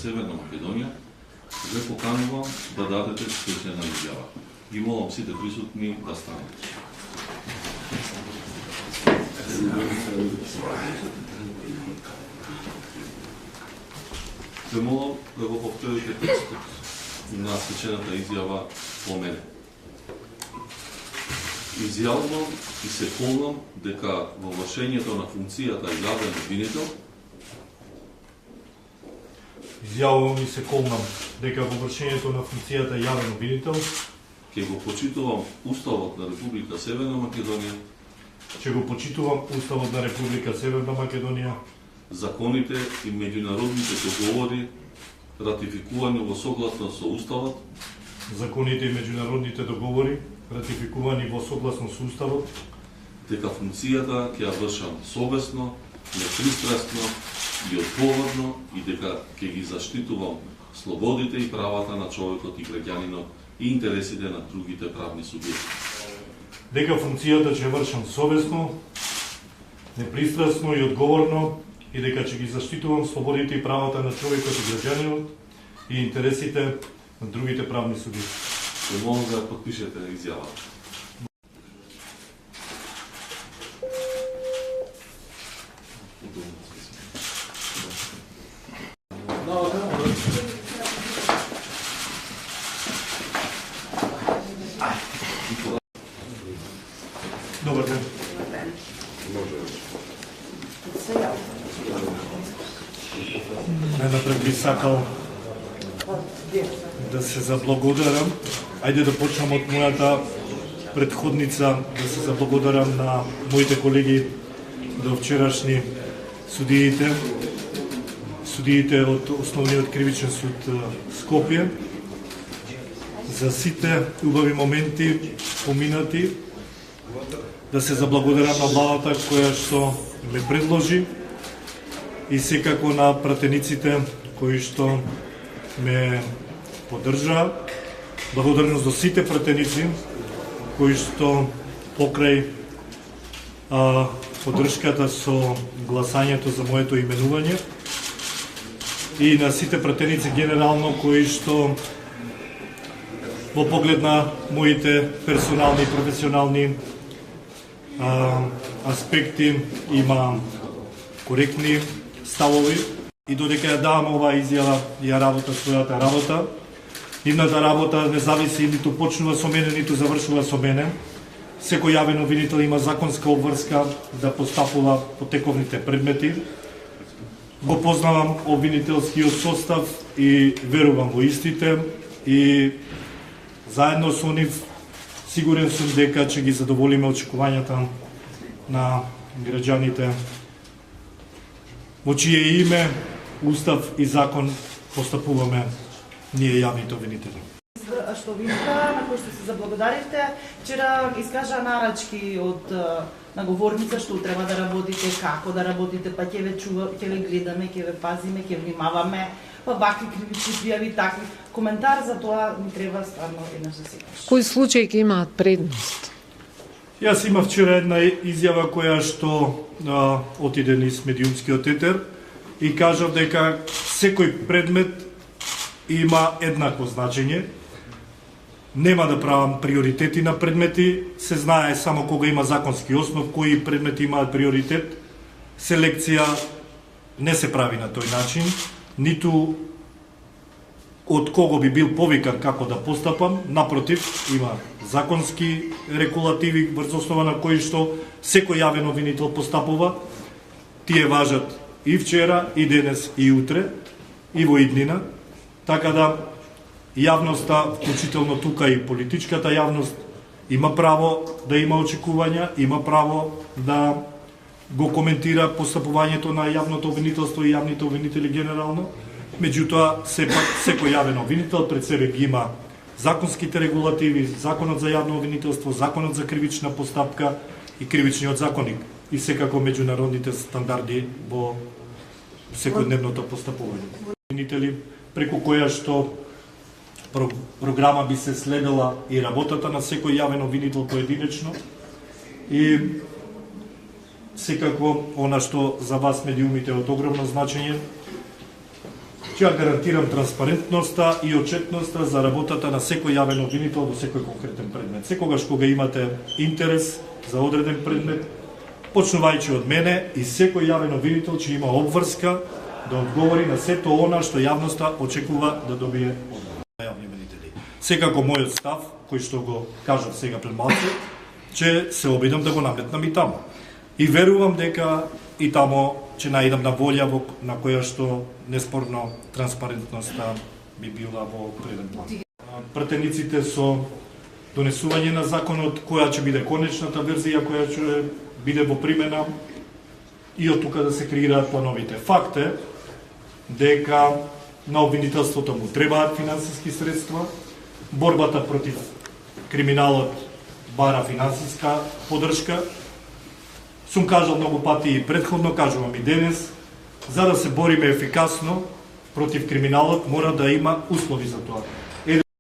Северна Македонија, ве поканувам да дадете спешена изјава. Ги молам сите присутни да станат. Ве молам да го повторите текстот на спешената изјава по мене. Изјавувам и се полнам дека во вршењето на функцијата јавен обвинител Изјавувам и се колнам дека во вршењето на функцијата јавен обвинител ќе го почитувам Уставот на Република Северна Македонија, ќе го почитувам Уставот на Република Северна Македонија, законите и меѓународните договори ратификувани во согласност со Уставот, законите и меѓународните договори ратификувани во согласност со Уставот, дека функцијата ќе ја вршам совесно, непристрасно и одговорно и дека ќе ги заштитувам слободите и правата на човекот и граѓанинот и интересите на другите правни субјекти. дека функцијата ќе вршам совесно, непристрасно и одговорно и дека ќе ги заштитувам слободите и правата на човекот и граѓанинот и интересите на другите правни субјекти. Ве молам да подпишете изјавата. Добар ден. Најнапред би сакал да се заблагодарам. Ајде да почнам од мојата претходница, да се заблагодарам на моите колеги до вчерашни судиите од Основниот кривичен суд Скопје, за сите убави моменти поминати, да се заблагодарам на владата која што ме предложи и секако на пратениците кои што ме поддржаа. Благодарност до сите пратеници кои што покрај поддршката со гласањето за моето именување и на сите пратеници генерално кои што во поглед на моите персонални и професионални аспекти има коректни ставови и додека ја давам оваа изјава ја работа својата работа. Нивната работа не зависи ниту почнува со мене, ниту завршува со мене. Секој јавен обвинител има законска обврска да постапува по тековните предмети. Го познавам обвинителскиот состав и верувам во истите и заедно со нив сигурен сум дека ќе ги задоволиме очекувањата на граѓаните во чие име, устав и закон постапуваме ние јавните обвинители. Што вика, на кој што се заблагодарите, вчера искажа нарачки од наговорница што треба да работите, како да работите, па ќе ве чува, ќе ве гледаме, ќе ве пазиме, ќе внимаваме, па вакви кривични пријави, такви. Коментар за тоа ми треба стварно еднаш да секаш. Кои случаи ќе имаат предност? Јас имав вчера една изјава која што отиде низ медиумскиот етер и кажав дека секој предмет има еднакво значење. Нема да правам приоритети на предмети, се знае само кога има законски основ кои предмети имаат приоритет. Селекција не се прави на тој начин, ниту од кого би бил повикан како да постапам, напротив, има законски регулативи врз основа на кои што секој јавен обвинител постапува. Тие важат и вчера, и денес, и утре, и во иднина. Така да јавноста, вклучително тука и политичката јавност, има право да има очекувања, има право да го коментира постапувањето на јавното обвинителство и јавните обвинители генерално. Меѓутоа, сепак, секој јавен обвинител пред себе ги има законските регулативи, законот за јавно обвинителство, законот за кривична постапка и кривичниот законник и секако меѓународните стандарди во секојдневното постапување. Обвинители преку која што програма би се следела и работата на секој јавен обвинител поединечно и секако она што за вас медиумите е од огромно значење, Ќе ја гарантирам транспарентноста и отчетноста за работата на секој јавен обвинител во секој конкретен предмет. Секогаш кога имате интерес за одреден предмет, почнувајќи од мене, и секој јавен обвинител ќе има обврска да одговори на сето она што јавноста очекува да добие од јавни обвинители. Секако мојот став, кој што го кажав сега пред малце, ќе се обидам да го наметнам и тамо. И верувам дека и тамо ќе најдам на волја на која што неспорно транспарентноста би била во преден план. Претениците со донесување на законот, која ќе биде конечната верзија, која ќе биде во примена, и од тука да се креираат плановите. Факт е дека на обвинителството му требаат финансиски средства, борбата против криминалот бара финансиска поддршка. Сум кажал многу пати и претходно, кажувам и денес, за да се бориме ефикасно против криминалот, мора да има услови за тоа.